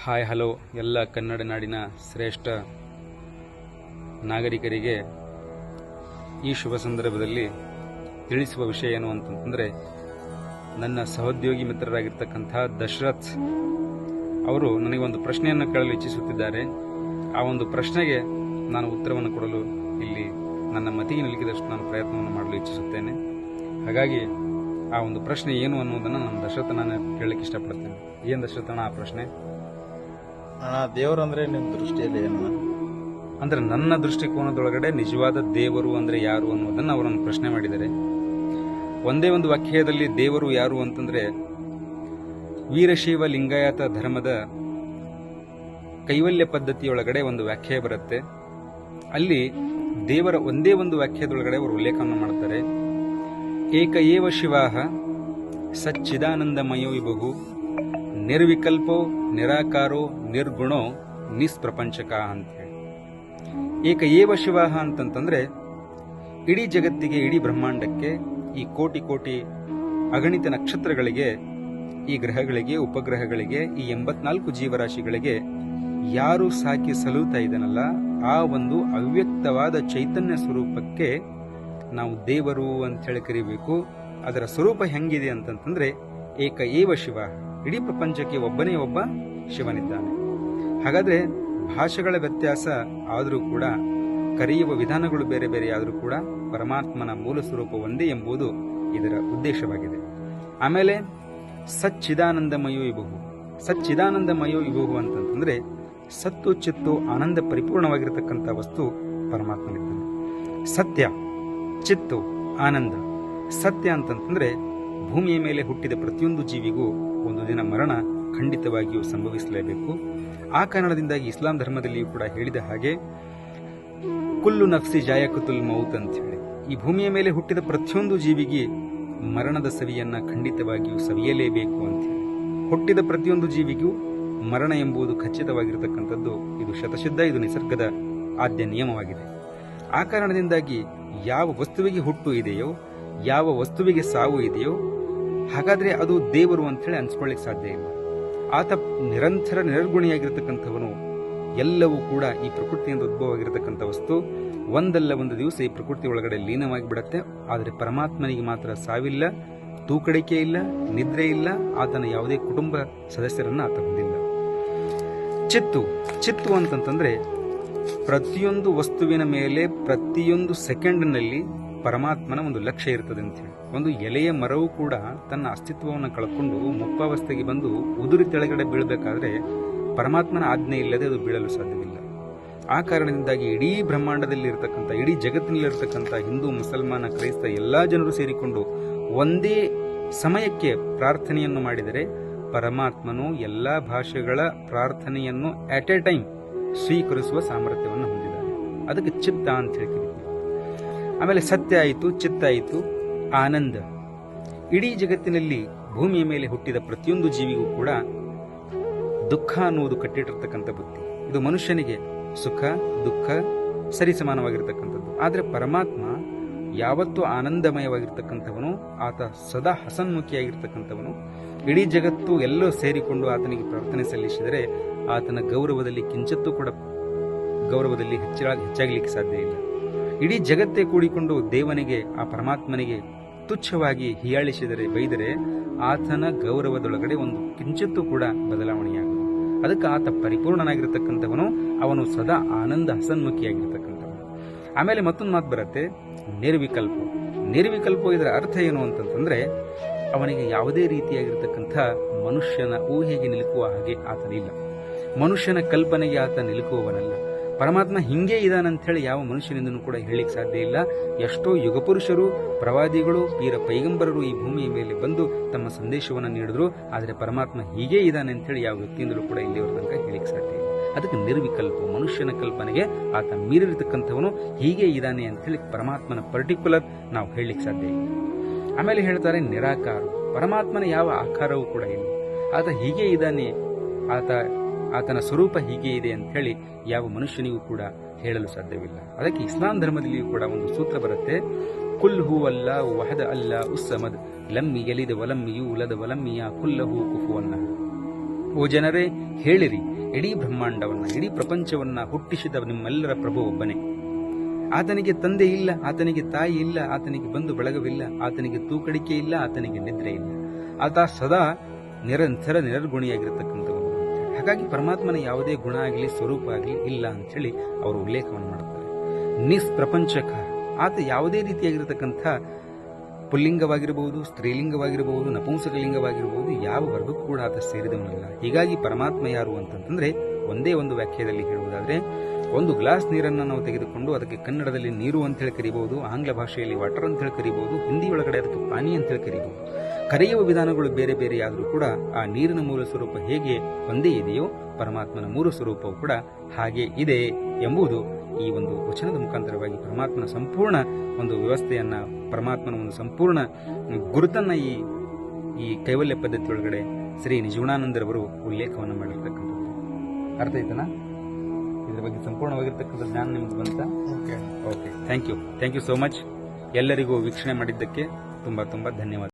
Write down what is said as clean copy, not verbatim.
Hi hello ಎಲ್ಲ ಕನ್ನಡ ನಾಡಿನ ಶ್ರೇಷ್ಠ ನಾಗರಿಕರಿಗೆ ಈ ಶುಭ ಸಂದರ್ಭದಲ್ಲಿ ತಿಳಿಸುವ ವಿಷಯ ಏನು ಅಂತಂದರೆ, ನನ್ನ ಸಹೋದ್ಯೋಗಿ ಮಿತ್ರರಾಗಿರ್ತಕ್ಕಂಥ ದಶರಥ್ ಅವರು ನನಗೆ ಒಂದು ಪ್ರಶ್ನೆಯನ್ನು ಕೇಳಲು ಇಚ್ಛಿಸುತ್ತಿದ್ದಾರೆ. ಆ ಒಂದು ಪ್ರಶ್ನೆಗೆ ನಾನು ಉತ್ತರವನ್ನು ಕೊಡಲು ಇಲ್ಲಿ ನನ್ನ ಮತಿಗೆ ನಿಲುಕಿದಷ್ಟು ನಾನು ಪ್ರಯತ್ನವನ್ನು ಮಾಡಲು ಇಚ್ಛಿಸುತ್ತೇನೆ. ಹಾಗಾಗಿ ಆ ಒಂದು ಪ್ರಶ್ನೆ ಏನು ಅನ್ನೋದನ್ನು ನಾನು ದಶರಥನ ಕೇಳಲಿಕ್ಕೆ ಇಷ್ಟಪಡ್ತೇನೆ. ಏನು ದಶರಥನ ಆ ಪ್ರಶ್ನೆ? ದೇವರು ಅಂದ್ರೆ ನಿಮ್ಮ ದೃಷ್ಟಿಯಲ್ಲಿ ಏನು? ಅಂದ್ರೆ ನನ್ನ ದೃಷ್ಟಿಕೋನದೊಳಗಡೆ ನಿಜವಾದ ದೇವರು ಅಂದ್ರೆ ಯಾರು ಅನ್ನೋದನ್ನ ಅವರನ್ನು ಪ್ರಶ್ನೆ ಮಾಡಿದ್ದಾರೆ. ಒಂದೇ ಒಂದು ವಾಕ್ಯದಲ್ಲಿ ದೇವರು ಯಾರು ಅಂತಂದ್ರೆ, ವೀರಶೈವ ಲಿಂಗಾಯತ ಧರ್ಮದ ಕೈವಲ್ಯ ಪದ್ಧತಿಯೊಳಗಡೆ ಒಂದು ವ್ಯಾಖ್ಯೆ ಬರುತ್ತೆ. ಅಲ್ಲಿ ದೇವರ ಒಂದೇ ಒಂದು ವಾಕ್ಯದೊಳಗಡೆ ಅವರು ಉಲ್ಲೇಖವನ್ನು ಮಾಡ್ತಾರೆ. ಏಕ ಏವ ಶಿವಾಹ ಸಚ್ಚಿದಾನಂದಮಯೋ ವಿಭು ನಿರ್ವಿಕಲ್ಪೋ ನಿರಾಕಾರೋ ನಿರ್ಗುಣೋ ನಿಸ್ಪ್ರಪಂಚಕ ಅಂತ ಹೇಳಿ. ಏಕ ಏವ ಶಿವಾಹ ಅಂತಂತಂದ್ರೆ, ಇಡೀ ಜಗತ್ತಿಗೆ, ಇಡೀ ಬ್ರಹ್ಮಾಂಡಕ್ಕೆ, ಈ ಕೋಟಿ ಕೋಟಿ ಅಗಣಿತ ನಕ್ಷತ್ರಗಳಿಗೆ, ಈ ಗ್ರಹಗಳಿಗೆ, ಉಪಗ್ರಹಗಳಿಗೆ, ಈ 84 ಜೀವರಾಶಿಗಳಿಗೆ ಯಾರು ಸಾಕಿ ಸಲುತ್ತಾ ಇದ್ದಾನಲ್ಲ, ಆ ಒಂದು ಅವ್ಯಕ್ತವಾದ ಚೈತನ್ಯ ಸ್ವರೂಪಕ್ಕೆ ನಾವು ದೇವರು ಅಂತ ಹೇಳಿ ಕರಿಬೇಕು. ಅದರ ಸ್ವರೂಪ ಹೆಂಗಿದೆ ಅಂತಂತಂದ್ರೆ, ಏಕ ಏವ ಶಿವ, ಇಡೀ ಪ್ರಪಂಚಕ್ಕೆ ಒಬ್ಬನೇ ಒಬ್ಬ ಶಿವನಿದ್ದಾನೆ. ಹಾಗಾದ್ರೆ ಭಾಷೆಗಳ ವ್ಯತ್ಯಾಸ ಆದರೂ ಕೂಡ, ಕರೆಯುವ ವಿಧಾನಗಳು ಬೇರೆ ಬೇರೆ ಆದರೂ ಕೂಡ ಪರಮಾತ್ಮನ ಮೂಲ ಸ್ವರೂಪ ಒಂದೇ ಎಂಬುದು ಇದರ ಉದ್ದೇಶವಾಗಿದೆ. ಆಮೇಲೆ ಸಚ್ಚಿದಾನಂದಮಯೋ ವಿಭು, ಸಚ್ಚಿದಾನಂದಮಯೋ ವಿಭು ಅಂತಂತಂದ್ರೆ ಸತ್ತು ಚಿತ್ತು ಆನಂದ ಪರಿಪೂರ್ಣವಾಗಿರತಕ್ಕಂಥ ವಸ್ತು ಪರಮಾತ್ಮನಿದ್ದಾನೆ. ಸತ್ಯ, ಚಿತ್ತು, ಆನಂದ. ಸತ್ಯ ಅಂತಂತಂದ್ರೆ, ಭೂಮಿಯ ಮೇಲೆ ಹುಟ್ಟಿದ ಪ್ರತಿಯೊಂದು ಜೀವಿಗೂ ಒಂದು ದಿನ ಮರಣ ಖಂಡಿತವಾಗಿಯೂ ಸಂಭವಿಸಲೇಬೇಕು. ಆ ಕಾರಣದಿಂದಾಗಿ ಇಸ್ಲಾಂ ಧರ್ಮದಲ್ಲಿಯೂ ಕೂಡ ಹೇಳಿದ ಹಾಗೆ ಕುಲ್ಲು ನಫ್ಸಿ ಜಾಯಕುತುಲ್ ಮೌತ್ ಅಂತ ಹೇಳಿ, ಈ ಭೂಮಿಯ ಮೇಲೆ ಹುಟ್ಟಿದ ಪ್ರತಿಯೊಂದು ಜೀವಿಗೆ ಮರಣದ ಸವಿಯನ್ನ ಖಂಡಿತವಾಗಿಯೂ ಸವಿಯಲೇಬೇಕು ಅಂತ ಹೇಳಿ. ಹುಟ್ಟಿದ ಪ್ರತಿಯೊಂದು ಜೀವಿಗೂ ಮರಣ ಎಂಬುದು ಖಚಿತವಾಗಿರತಕ್ಕಂಥದ್ದು. ಇದು ಶತಸಿದ್ಧ, ಇದು ನಿಸರ್ಗದ ಆದ್ಯ ನಿಯಮವಾಗಿದೆ. ಆ ಕಾರಣದಿಂದಾಗಿ ಯಾವ ವಸ್ತುವಿಗೆ ಹುಟ್ಟು ಇದೆಯೋ, ಯಾವ ವಸ್ತುವಿಗೆ ಸಾವು ಇದೆಯೋ, ಹಾಗಾದ್ರೆ ಅದು ದೇವರು ಅಂತ ಹೇಳಿ ಅನ್ಸ್ಕೊಳ್ಳಿಕ್ ಸಾಧ್ಯ ಇಲ್ಲ. ಆತ ನಿರಂತರ ನಿರ್ಗುಣಿಯಾಗಿರ್ತಕ್ಕಂಥವನು. ಎಲ್ಲವೂ ಕೂಡ ಈ ಪ್ರಕೃತಿಯಿಂದ ಉದ್ಭವವಾಗಿರತಕ್ಕಂಥ ವಸ್ತು ಒಂದಲ್ಲ ಒಂದು ದಿವಸ ಈ ಪ್ರಕೃತಿ ಒಳಗಡೆ ಲೀನವಾಗಿ ಬಿಡತ್ತೆ. ಆದರೆ ಪರಮಾತ್ಮನಿಗೆ ಮಾತ್ರ ಸಾವಿಲ್ಲ, ತೂಕಡಿಕೆ ಇಲ್ಲ, ನಿದ್ರೆ ಇಲ್ಲ. ಆತನ ಯಾವುದೇ ಕುಟುಂಬ ಸದಸ್ಯರನ್ನ ಆತ ಹೊಂದಿಲ್ಲ. ಚಿತ್ತು, ಚಿತ್ತು ಅಂತಂತಂದ್ರೆ ಪ್ರತಿಯೊಂದು ವಸ್ತುವಿನ ಮೇಲೆ ಪ್ರತಿಯೊಂದು ಸೆಕೆಂಡ್ನಲ್ಲಿ ಪರಮಾತ್ಮನ ಒಂದು ಲಕ್ಷ್ಯ ಇರ್ತದೆ ಅಂತ ಹೇಳಿ. ಒಂದು ಎಲೆಯ ಮರವು ಕೂಡ ತನ್ನ ಅಸ್ತಿತ್ವವನ್ನು ಕಳ್ಕೊಂಡು ಮುಪ್ಪಾವಸ್ಥೆಗೆ ಬಂದು ಉದುರಿ ತೆಳಗಡೆ ಬೀಳಬೇಕಾದ್ರೆ ಪರಮಾತ್ಮನ ಆಜ್ಞೆ ಇಲ್ಲದೆ ಅದು ಬೀಳಲು ಸಾಧ್ಯವಿಲ್ಲ. ಆ ಕಾರಣದಿಂದಾಗಿ ಇಡೀ ಬ್ರಹ್ಮಾಂಡದಲ್ಲಿ ಇರತಕ್ಕಂಥ, ಇಡೀ ಜಗತ್ತಿನಲ್ಲಿರತಕ್ಕಂಥ ಹಿಂದೂ, ಮುಸಲ್ಮಾನ, ಕ್ರೈಸ್ತ ಎಲ್ಲಾ ಜನರು ಸೇರಿಕೊಂಡು ಒಂದೇ ಸಮಯಕ್ಕೆ ಪ್ರಾರ್ಥನೆಯನ್ನು ಮಾಡಿದರೆ ಪರಮಾತ್ಮನು ಎಲ್ಲಾ ಭಾಷೆಗಳ ಪ್ರಾರ್ಥನೆಯನ್ನು ಅಟ್ ಎ ಟೈಮ್ ಸ್ವೀಕರಿಸುವ ಸಾಮರ್ಥ್ಯವನ್ನು ಹೊಂದಿದ್ದಾನೆ. ಅದಕ್ಕೆ ಚಿತ್ತ ಅಂತ ಹೇಳ್ತೀವಿ. ಆಮೇಲೆ ಸತ್ಯ ಆಯಿತು, ಚಿತ್ತ ಆಯಿತು, ಆನಂದ. ಇಡೀ ಜಗತ್ತಿನಲ್ಲಿ ಭೂಮಿಯ ಮೇಲೆ ಹುಟ್ಟಿದ ಪ್ರತಿಯೊಂದು ಜೀವಿಗೂ ಕೂಡ ದುಃಖ ಅನ್ನುವುದು ಕಟ್ಟಿಟ್ಟಿರ್ತಕ್ಕಂಥ ಬುದ್ಧಿ. ಇದು ಮನುಷ್ಯನಿಗೆ ಸುಖ ದುಃಖ ಸರಿಸಮಾನವಾಗಿರ್ತಕ್ಕಂಥದ್ದು. ಆದರೆ ಪರಮಾತ್ಮ ಯಾವತ್ತೂ ಆನಂದಮಯವಾಗಿರ್ತಕ್ಕಂಥವನು. ಆತ ಸದಾ ಹಸನ್ಮುಖಿಯಾಗಿರ್ತಕ್ಕಂಥವನು. ಇಡೀ ಜಗತ್ತು ಎಲ್ಲೋ ಸೇರಿಕೊಂಡು ಆತನಿಗೆ ಪ್ರಾರ್ಥನೆ ಸಲ್ಲಿಸಿದರೆ ಆತನ ಗೌರವದಲ್ಲಿ ಕಿಂಚತ್ತೂ ಕೂಡ ಗೌರವದಲ್ಲಿ ಹೆಚ್ಚಾಗಲಿಕ್ಕೆ ಸಾಧ್ಯ ಇಲ್ಲ. ಇಡೀ ಜಗತ್ತೇ ಕೂಡಿಕೊಂಡು ದೇವನಿಗೆ, ಆ ಪರಮಾತ್ಮನಿಗೆ ತುಚ್ಛವಾಗಿ ಹೀಯಾಳಿಸಿದರೆ, ಬೈದರೆ ಆತನ ಗೌರವದೊಳಗಡೆ ಒಂದು ಕಿಂಚಿತ್ತೂ ಕೂಡ ಬದಲಾವಣೆಯಾಗುವುದು. ಅದಕ್ಕೆ ಆತ ಪರಿಪೂರ್ಣನಾಗಿರ್ತಕ್ಕಂಥವನು. ಅವನು ಸದಾ ಆನಂದ ಹಸನ್ಮುಖಿಯಾಗಿರ್ತಕ್ಕಂಥವನು. ಆಮೇಲೆ ಮತ್ತೊಂದು ಮಾತು ಬರುತ್ತೆ, ನಿರ್ವಿಕಲ್ಪ. ನಿರ್ವಿಕಲ್ಪ ಇದರ ಅರ್ಥ ಏನು ಅಂತಂತಂದ್ರೆ, ಅವನಿಗೆ ಯಾವುದೇ ರೀತಿಯಾಗಿರ್ತಕ್ಕಂಥ ಮನುಷ್ಯನ ಊಹೆಗೆ ನಿಲುಕುವ ಹಾಗೆ ಆತನಿಲ್ಲ. ಮನುಷ್ಯನ ಕಲ್ಪನೆಗೆ ಆತ ನಿಲುಕುವವನಲ್ಲ. ಪರಮಾತ್ಮ ಹಿಂಗೇ ಇದಾನಂತ ಹೇಳಿ ಯಾವ ಮನುಷ್ಯನಿಂದನೂ ಕೂಡ ಹೇಳಲಿಕ್ಕೆ ಸಾಧ್ಯ ಇಲ್ಲ. ಎಷ್ಟೋ ಯುಗಪುರುಷರು, ಪ್ರವಾದಿಗಳು, ಪೀರ ಪೈಗಂಬರರು ಈ ಭೂಮಿಯ ಮೇಲೆ ಬಂದು ತಮ್ಮ ಸಂದೇಶವನ್ನು ನೀಡಿದ್ರು. ಆದರೆ ಪರಮಾತ್ಮ ಹೀಗೇ ಇದ್ದಾನೆ ಅಂತ ಹೇಳಿ ಯಾವ ವ್ಯಕ್ತಿಯಿಂದಲೂ ಕೂಡ ಇಲ್ಲಿಯವರ ತನಕ ಹೇಳಲಿಕ್ಕೆ ಸಾಧ್ಯ ಇಲ್ಲ. ಅದಕ್ಕೆ ನಿರ್ವಿಕಲ್ಪ, ಮನುಷ್ಯನ ಕಲ್ಪನೆಗೆ ಆತ ಮೀರಿರ್ತಕ್ಕಂಥವನು. ಹೀಗೆ ಇದ್ದಾನೆ ಅಂತ ಹೇಳಿ ಪರಮಾತ್ಮನ ಪರ್ಟಿಕ್ಯುಲರ್ ನಾವು ಹೇಳಲಿಕ್ಕೆ ಸಾಧ್ಯ ಇಲ್ಲ. ಆಮೇಲೆ ಹೇಳ್ತಾರೆ ನಿರಾಕಾರ. ಪರಮಾತ್ಮನ ಯಾವ ಆಕಾರವೂ ಕೂಡ ಇಲ್ಲ. ಆತ ಹೀಗೆ ಇದ್ದಾನೆ, ಆತನ ಸ್ವರೂಪ ಹೀಗೆ ಇದೆ ಅಂತ ಹೇಳಿ ಯಾವ ಮನುಷ್ಯನಿಗೂ ಕೂಡ ಹೇಳಲು ಸಾಧ್ಯವಿಲ್ಲ. ಅದಕ್ಕೆ ಇಸ್ಲಾಂ ಧರ್ಮದಲ್ಲಿಯೂ ಕೂಡ ಒಂದು ಸೂತ್ರ ಬರುತ್ತೆ, ಕುಲ್ ಹೂ ಅಲ್ಲ ವಹದ ಅಲ್ಲ ಉಸ್ಸಮದ್ ಲಮ್ಮಿ ಯಲಿದ ವಲಮ್ಮಿ ಯೂಲದ ವಲಮ್ಮಿಯ ಕುಲ್ಲಹು ಕುಫುವನ್ನ. ಓ ಜನರೇ ಹೇಳಿರಿ, ಇಡೀ ಬ್ರಹ್ಮಾಂಡವನ್ನ, ಇಡೀ ಪ್ರಪಂಚವನ್ನ ಹುಟ್ಟಿಸಿದ ನಿಮ್ಮೆಲ್ಲರ ಪ್ರಭು ಒಬ್ಬನೇ. ಆತನಿಗೆ ತಂದೆ ಇಲ್ಲ, ಆತನಿಗೆ ತಾಯಿ ಇಲ್ಲ, ಆತನಿಗೆ ಬಂಧು ಬಳಗವಿಲ್ಲ, ಆತನಿಗೆ ತೂಕಡಿಕೆ ಇಲ್ಲ, ಆತನಿಗೆ ನಿದ್ರೆ ಇಲ್ಲ. ಆತ ಸದಾ ನಿರಂತರ ನಿರರ್ಗುಣಿಯಾಗಿರತಕ್ಕಂಥವನು. ಹಾಗಾಗಿ ಪರಮಾತ್ಮನ ಯಾವುದೇ ಗುಣ ಆಗಲಿ ಸ್ವರೂಪ ಆಗಲಿ ಇಲ್ಲ ಅಂತೇಳಿ ಅವರು ಉಲ್ಲೇಖವನ್ನು ಮಾಡ್ತಾರೆ. ನಿಷ್ಪ್ರಪಂಚಕ, ಆತ ಯಾವುದೇ ರೀತಿಯಾಗಿರತಕ್ಕಂಥ ಪುಲ್ಲಿಂಗವಾಗಿರಬಹುದು, ಸ್ತ್ರೀಲಿಂಗವಾಗಿರಬಹುದು, ನಪುಂಸಕಲಿಂಗವಾಗಿರಬಹುದು, ಯಾವ ವರ್ಗಕ್ಕೂ ಕೂಡ ಆತ ಸೇರಿದವನಲ್ಲ. ಹೀಗಾಗಿ ಪರಮಾತ್ಮ ಯಾರು ಅಂತಂತಂದ್ರೆ ಒಂದೇ ಒಂದು ವ್ಯಾಖ್ಯೆಯಲ್ಲಿ ಹೇಳುವುದಾದ್ರೆ, ಒಂದು ಗ್ಲಾಸ್ ನೀರನ್ನು ನಾವು ತೆಗೆದುಕೊಂಡು ಅದಕ್ಕೆ ಕನ್ನಡದಲ್ಲಿ ನೀರು ಅಂತ ಹೇಳಿ ಕರೀಬಹುದು, ಆಂಗ್ಲ ಭಾಷೆಯಲ್ಲಿ ವಾಟರ್ ಅಂತ ಹೇಳಿ ಕರೀಬಹುದು, ಹಿಂದಿ ಒಳಗಡೆ ಅದಕ್ಕೆ ಪಾನಿ ಅಂತ ಹೇಳಿ ಕರೀಬಹುದು. ಕರೆಯುವ ವಿಧಾನಗಳು ಬೇರೆ ಬೇರೆ ಆದರೂ ಕೂಡ ಆ ನೀರಿನ ಮೂಲ ಸ್ವರೂಪ ಹೇಗೆ ಒಂದೇ ಇದೆಯೋ ಪರಮಾತ್ಮನ ಮೂಲ ಸ್ವರೂಪವು ಕೂಡ ಹಾಗೆ ಇದೆ ಎಂಬುದು ಈ ಒಂದು ವಚನದ ಮುಖಾಂತರವಾಗಿ ಪರಮಾತ್ಮನ ಸಂಪೂರ್ಣ ಒಂದು ವ್ಯವಸ್ಥೆಯನ್ನ, ಪರಮಾತ್ಮನ ಒಂದು ಸಂಪೂರ್ಣ ಗುರುತನ್ನ ಈ ಕೈವಲ್ಯ ಪದ್ಧತಿ ಒಳಗಡೆ ಶ್ರೀ ನಿಜಗುಣಾನಂದರವರು ಉಲ್ಲೇಖವನ್ನು ಮಾಡಿರ್ತಕ್ಕಂಥದ್ದು. ಅರ್ಥ ಆಯ್ತನಾ? ಇದರ ಬಗ್ಗೆ ಸಂಪೂರ್ಣವಾಗಿರ್ತಕ್ಕಂಥ ಜ್ಞಾನ ನಿಮ್ಗೆ ಬಂತ? Okay, thank you so much. ಎಲ್ಲರಿಗೂ ವೀಕ್ಷಣೆ ಮಾಡಿದ್ದಕ್ಕೆ ತುಂಬಾ ಧನ್ಯವಾದ.